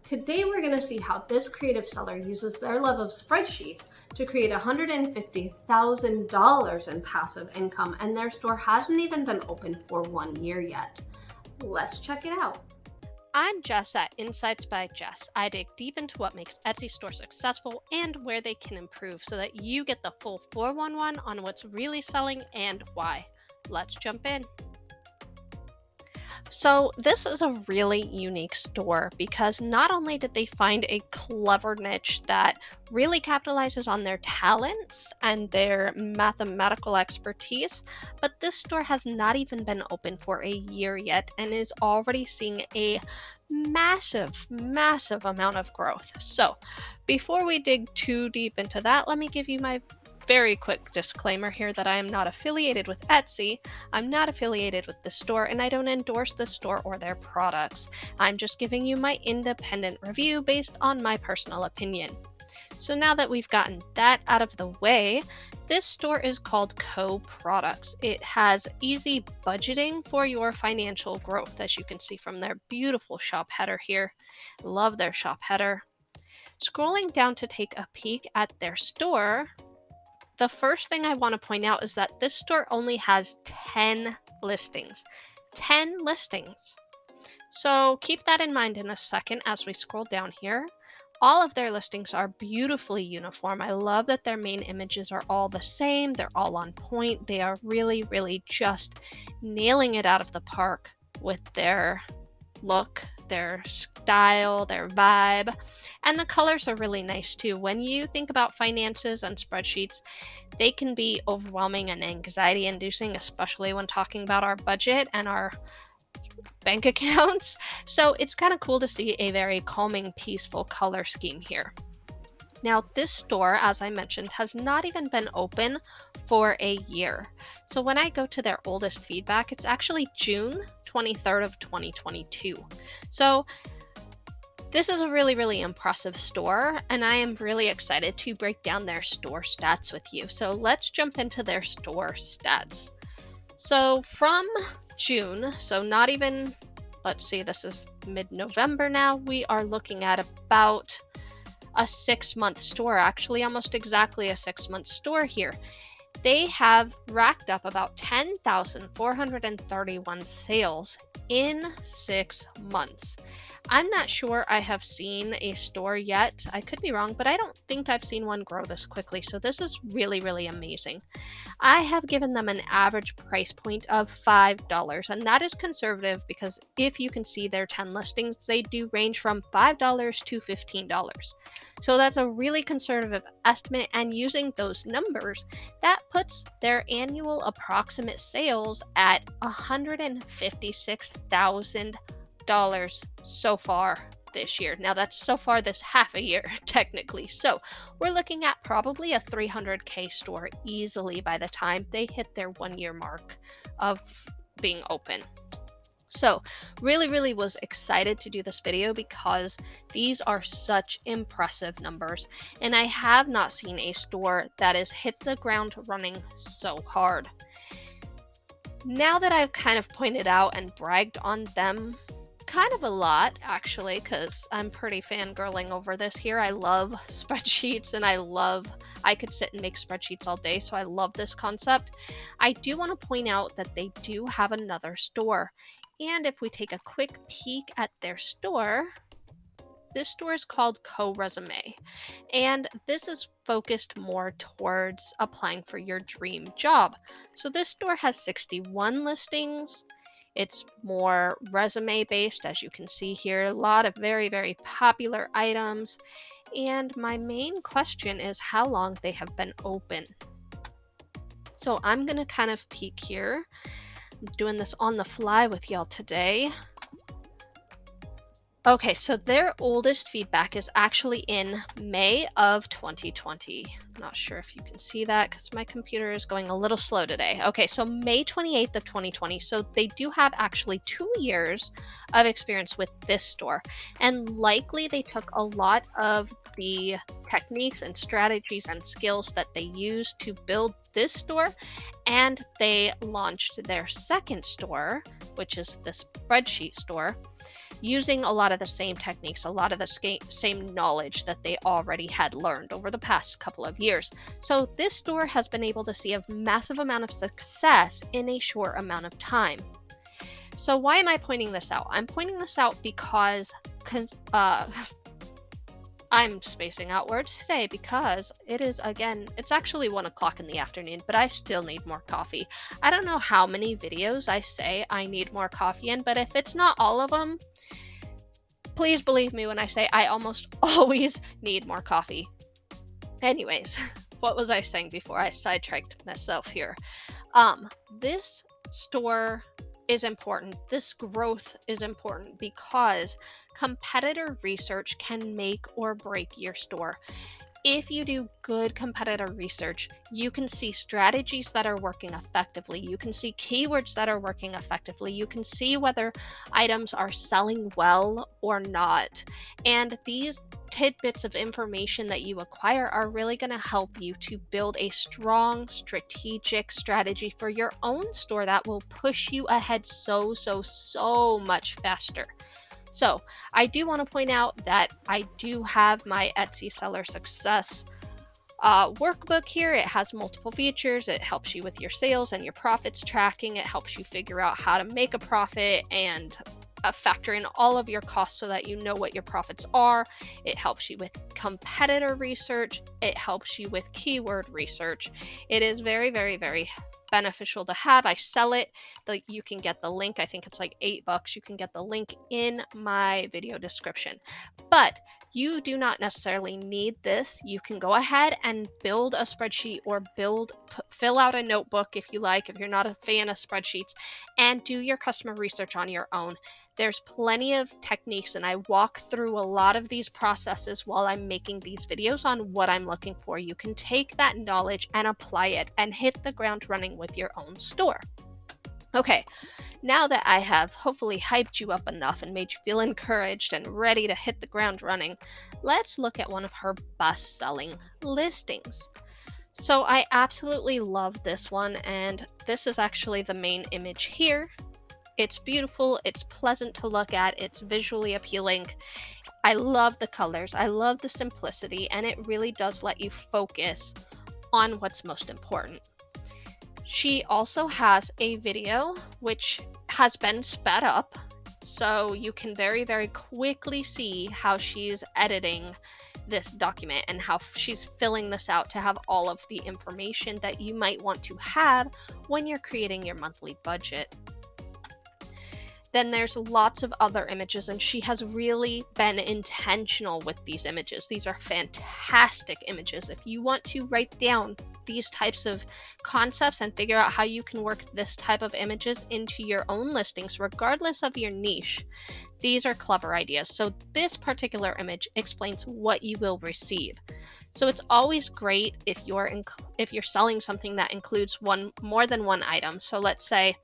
Today we're going to see how this creative seller uses their love of spreadsheets to create $150,000 in passive income, and their store hasn't even been open for 1 year yet. Let's check it out. I'm Jess at Insights by Jess. I dig deep into what makes Etsy stores successful and where they can improve so that you get the full 411 on what's really selling and why. Let's jump in. So this is a really unique store because not only did they find a clever niche that really capitalizes on their talents and their mathematical expertise, but this store has not even been open for a year yet and is already seeing a massive amount of growth. So before we dig too deep into that, let me give you my very quick disclaimer here that I am not affiliated with Etsy, I'm not affiliated with the store, and I don't endorse the store or their products. I'm just giving you my independent review based on my personal opinion. So now that we've gotten that out of the way, this store is called Co Products. It has easy budgeting for your financial growth, as you can see from their beautiful shop header here. Love their shop header. Scrolling down to take a peek at their store, the first thing I want to point out is that this store only has 10 listings. 10 listings. So keep that in mind in a second as we scroll down here. All of their listings are beautifully uniform. I love that their main images are all the same. They're all on point. They are really just nailing it out of the park with their look, their style, their vibe, and the colors are really nice too. When you think about finances and spreadsheets, they can be overwhelming and anxiety inducing, especially when talking about our budget and our bank accounts. So it's kind of cool to see a very calming, peaceful color scheme here. Now, this store, as I mentioned, has not even been open for a year. So when I go to their oldest feedback, it's actually June 23rd of 2022. So this is a really impressive store, and I am really excited to break down their store stats with you. So let's jump into their store stats. So from June, so not even, let's see, this is mid-November now, we are looking at about a 6-month store, actually almost exactly a 6-month store here. They have racked up about 10,431 sales in 6 months. I'm not sure I have seen a store yet. I could be wrong, but I don't think I've seen one grow this quickly. So this is really amazing. I have given them an average price point of $5, and that is conservative because if you can see their 10 listings, they do range from $5 to $15. So that's a really conservative estimate, and using those numbers, that puts their annual approximate sales at $156,000 so far this year. Now that's so far this half a year technically. So we're looking at probably a $300K store easily by the time they hit their 1 year mark of being open. So really was excited to do this video because these are such impressive numbers, and I have not seen a store that has hit the ground running so hard. Now that I've kind of pointed out and bragged on them kind of a lot, actually, because I'm pretty fangirling over this here. I love spreadsheets, and I could sit and make spreadsheets all day, so I love this concept. I do want to point out that they do have another store, and if we take a quick peek at their store, this store is called Co Resume, and this is focused more towards applying for your dream job. So this store has 61 listings. It's more resume based, as you can see here. A lot of very popular items. And my main question is how long they have been open. So I'm going to kind of peek here. I'm doing this on the fly with y'all today. Okay, so their oldest feedback is actually in May of 2020. I'm not sure if you can see that because my computer is going a little slow today. Okay, so May 28th of 2020. So they do have actually 2 years of experience with this store. And likely they took a lot of the techniques and strategies and skills that they used to build this store, and they launched their second store, which is the spreadsheet store. using a lot of the same techniques, a lot of the same knowledge that they already had learned over the past couple of years. So this store has been able to see a massive amount of success in a short amount of time. So why am I pointing this out? I'm pointing this out because I'm spacing out words today because it is, again, it's actually 1 o'clock in the afternoon, but I still need more coffee. I don't know how many videos I say I need more coffee in, but if it's not all of them, please believe me when I say I almost always need more coffee. Anyways, what was I saying before I sidetracked myself here? This store is important. This growth is important because competitor research can make or break your store. If you do good competitor research, you can see strategies that are working effectively. You can see keywords that are working effectively. You can see whether items are selling well or not. And these tidbits of information that you acquire are really going to help you to build a strong strategic strategy for your own store that will push you ahead so much faster. So I do want to point out that I do have my Etsy seller success workbook here. It has multiple features. It helps you with your sales and your profits tracking. It helps you figure out how to make a profit and factor in all of your costs so that you know what your profits are. It helps you with competitor research. It helps you with keyword research. It is very beneficial to have. I sell it. You can get the link. I think it's like $8. You can get the link in my video description. But you do not necessarily need this. You can go ahead and build a spreadsheet or fill out a notebook if you like, if you're not a fan of spreadsheets, and do your customer research on your own. There's plenty of techniques, and I walk through a lot of these processes while I'm making these videos on what I'm looking for. You can take that knowledge and apply it and hit the ground running with your own store. Okay, now that I have hopefully hyped you up enough and made you feel encouraged and ready to hit the ground running, let's look at one of her best-selling listings. So I absolutely love this one, and this is actually the main image here. It's beautiful, it's pleasant to look at, it's visually appealing. I love the colors, I love the simplicity, and it really does let you focus on what's most important. She also has a video which has been sped up, so you can very quickly see how she's editing this document and how she's filling this out to have all of the information that you might want to have when you're creating your monthly budget. Then there's lots of other images, and she has really been intentional with these images. These are fantastic images. If you want to write down these types of concepts and figure out how you can work this type of images into your own listings, regardless of your niche, these are clever ideas. So this particular image explains what you will receive. So it's always great if you're selling something that includes more than one item. So let's say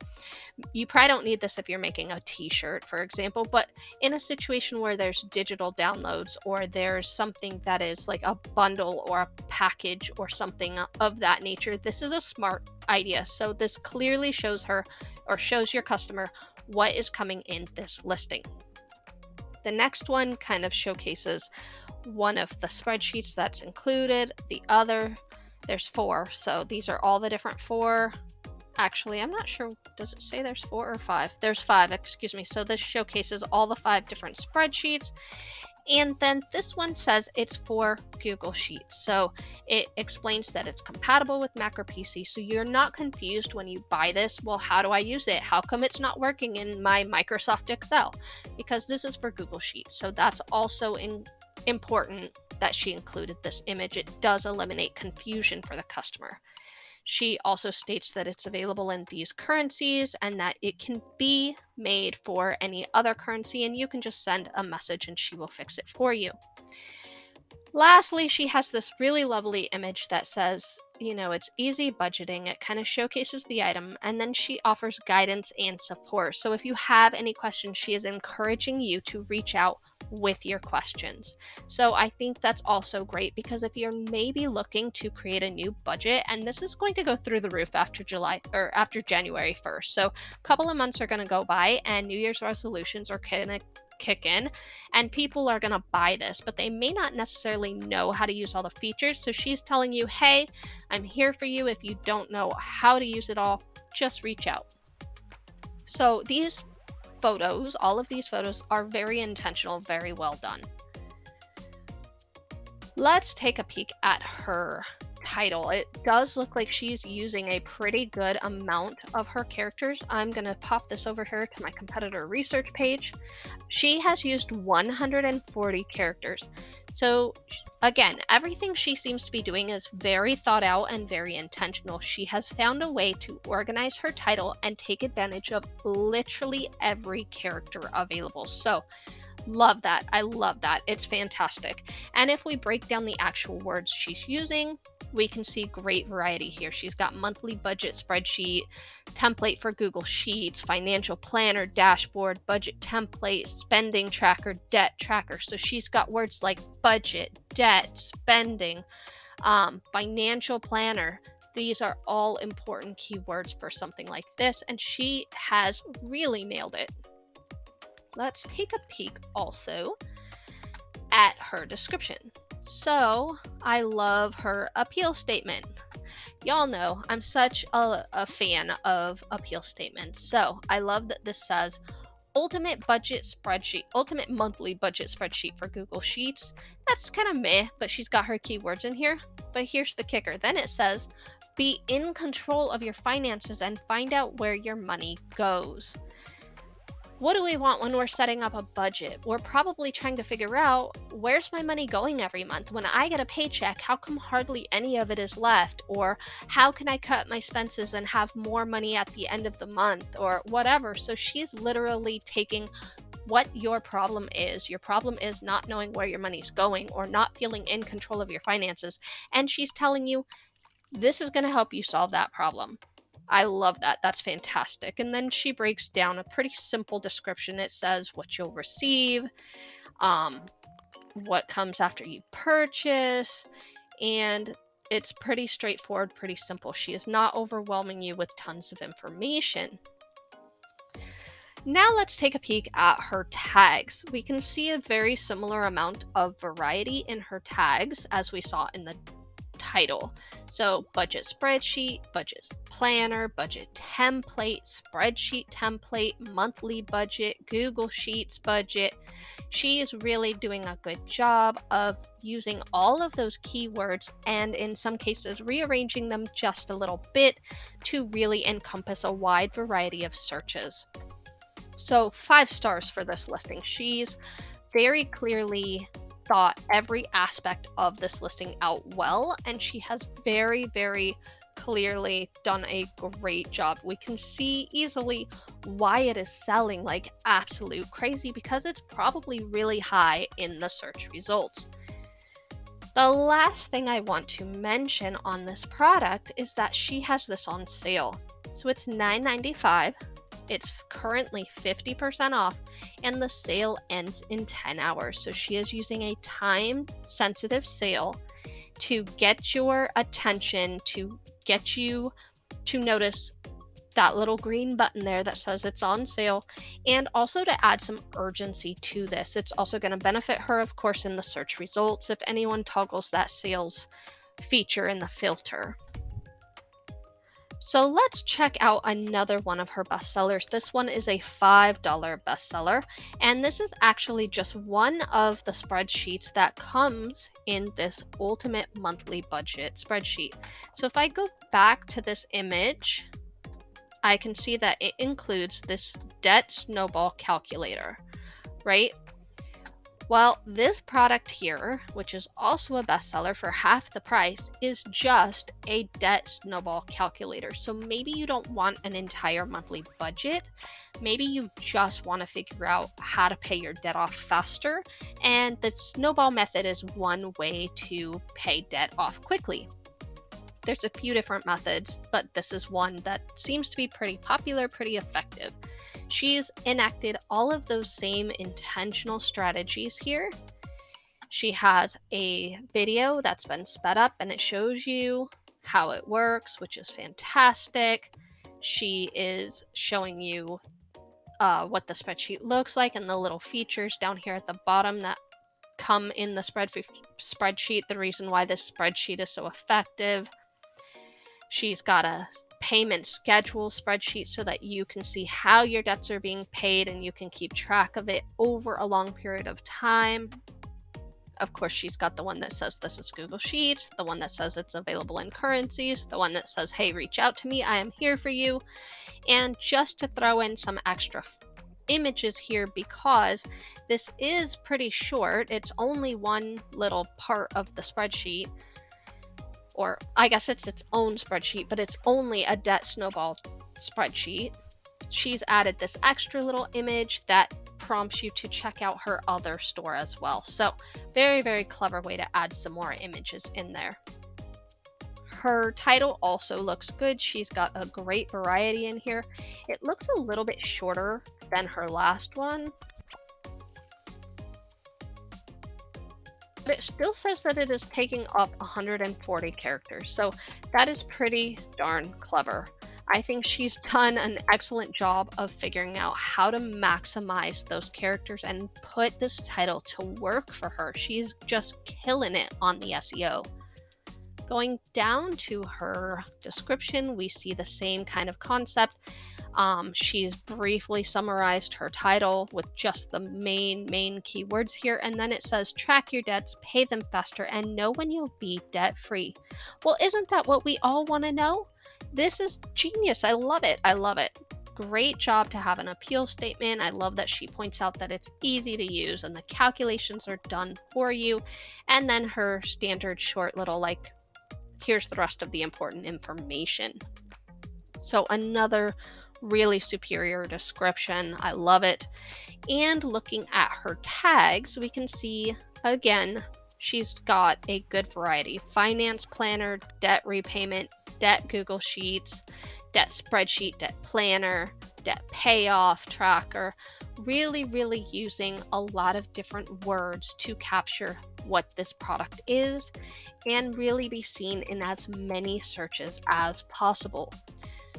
you probably don't need this if you're making a t-shirt, for example, but in a situation where there's digital downloads or there's something that is like a bundle or a package or something of that nature, this is a smart idea. So this clearly shows her or shows your customer what is coming in this listing. The next one kind of showcases one of the spreadsheets that's included. The other, there's 4. So these are all the different 4. Actually, I'm not sure. Does it say there's 4 or 5? There's 5, excuse me. So this showcases all the 5 different spreadsheets. And then this one says it's for Google Sheets. So it explains that it's compatible with Mac or PC. So you're not confused when you buy this. Well, how do I use it? How come it's not working in my Microsoft Excel? Because this is for Google Sheets. So that's also important that she included this image. It does eliminate confusion for the customer. She also states that it's available in these currencies and that it can be made for any other currency, and you can just send a message and she will fix it for you. Lastly, she has this really lovely image that says, it's easy budgeting. It kind of showcases the item, and then she offers guidance and support. So if you have any questions, she is encouraging you to reach out with your questions. So I think that's also great because if you're maybe looking to create a new budget, and this is going to go through the roof after January 1st. So a couple of months are going to go by and New Year's resolutions are going to kick in, and people are going to buy this, but they may not necessarily know how to use all the features. So she's telling you, hey, I'm here for you. If you don't know how to use it all, just reach out. So these photos, all of these photos are very intentional, very well done. Let's take a peek at her title. It does look like she's using a pretty good amount of her characters. I'm going to pop this over here to my competitor research page. She has used 140 characters. So again, everything she seems to be doing is very thought out and very intentional. She has found a way to organize her title and take advantage of literally every character available. So love that. I love that. It's fantastic. And if we break down the actual words she's using, we can see great variety here. She's got monthly budget spreadsheet, template for Google Sheets, financial planner, dashboard, budget template, spending tracker, debt tracker. So she's got words like budget, debt, spending, financial planner. These are all important keywords for something like this, and she has really nailed it. Let's take a peek also at her description. So I love her appeal statement. Y'all know I'm such a fan of appeal statements. So I love that this says ultimate monthly budget spreadsheet for Google Sheets. That's kind of meh, but she's got her keywords in here. But here's the kicker. Then it says, be in control of your finances and find out where your money goes. What do we want when we're setting up a budget? We're probably trying to figure out, where's my money going every month? When I get a paycheck, how come hardly any of it is left? Or how can I cut my expenses and have more money at the end of the month, or whatever? So she's literally taking what your problem is. Your problem is not knowing where your money's going or not feeling in control of your finances. And she's telling you, this is going to help you solve that problem. I love that. That's fantastic. And then she breaks down a pretty simple description. It says what you'll receive, what comes after you purchase, and it's pretty straightforward, pretty simple. She is not overwhelming you with tons of information. Now let's take a peek at her tags. We can see a very similar amount of variety in her tags as we saw in the title. So budget spreadsheet, budget planner, budget template, spreadsheet template, monthly budget, Google Sheets budget. She is really doing a good job of using all of those keywords and in some cases rearranging them just a little bit to really encompass a wide variety of searches. So 5 stars for this listing. She's very clearly thought every aspect of this listing out well, and she has very, very clearly done a great job. We can see easily why it is selling like absolute crazy, because it's probably really high in the search results. The last thing I want to mention on this product is that she has this on sale. So it's $9.95. It's currently 50% off, and the sale ends in 10 hours. So she is using a time-sensitive sale to get your attention, to get you to notice that little green button there that says it's on sale, and also to add some urgency to this. It's also going to benefit her, of course, in the search results if anyone toggles that sales feature in the filter. So let's check out another one of her bestsellers. This one is a $5 bestseller, and this is actually just one of the spreadsheets that comes in this ultimate monthly budget spreadsheet. So if I go back to this image, I can see that it includes this debt snowball calculator, right? Well, this product here, which is also a bestseller for half the price, is just a debt snowball calculator. So maybe you don't want an entire monthly budget. Maybe you just want to figure out how to pay your debt off faster. And the snowball method is one way to pay debt off quickly. There's a few different methods, but this is one that seems to be pretty popular, pretty effective. She's enacted all of those same intentional strategies here. She has a video that's been sped up and it shows you how it works, which is fantastic. She is showing you what the spreadsheet looks like and the little features down here at the bottom that come in the spreadsheet, the reason why this spreadsheet is so effective. She's got a payment schedule spreadsheet so that you can see how your debts are being paid and you can keep track of it over a long period of time. Of course, she's got the one that says this is Google Sheets, the one that says it's available in currencies, the one that says, hey, reach out to me, I am here for you. And just to throw in some extra images here, because this is pretty short, it's only one little part of the spreadsheet, or I guess it's its own spreadsheet, but it's only a debt snowball spreadsheet. She's added this extra little image that prompts you to check out her other store as well. So very, very clever way to add some more images in there. Her title also looks good. She's got a great variety in here. It looks a little bit shorter than her last one, but it still says that it is taking up 140 characters. So that is pretty darn clever. I think she's done an excellent job of figuring out how to maximize those characters and put this title to work for her. She's just killing it on the SEO. Going down to her description, we see the same kind of concept. She's briefly summarized her title with just the main keywords here, and then it says track your debts, pay them faster, and know when you'll be debt free. Well, isn't that what we all want to know? This is genius. I love it. I love it. Great job to have an appeal statement. I love that she points out that it's easy to use and the calculations are done for you. And then her standard short little here's the rest of the important information. So another really superior description. I love it. And looking at her tags, we can see again, she's got a good variety. Finance planner, debt repayment, debt Google Sheets, debt spreadsheet, debt planner, debt payoff tracker. Really, really using a lot of different words to capture what this product is and really be seen in as many searches as possible.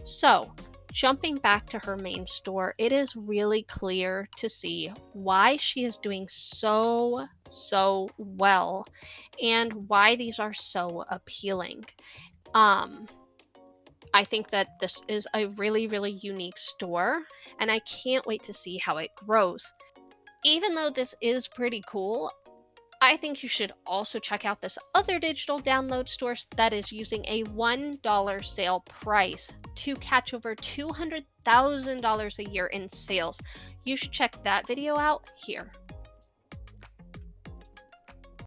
So, jumping back to her main store, it is really clear to see why she is doing so well and why these are so appealing. I think that this is a really, really unique store, and I can't wait to see how it grows. Even though this is pretty cool, I think you should also check out this other digital download store that is using a $1 sale price to catch over $200,000 a year in sales. You should check that video out here.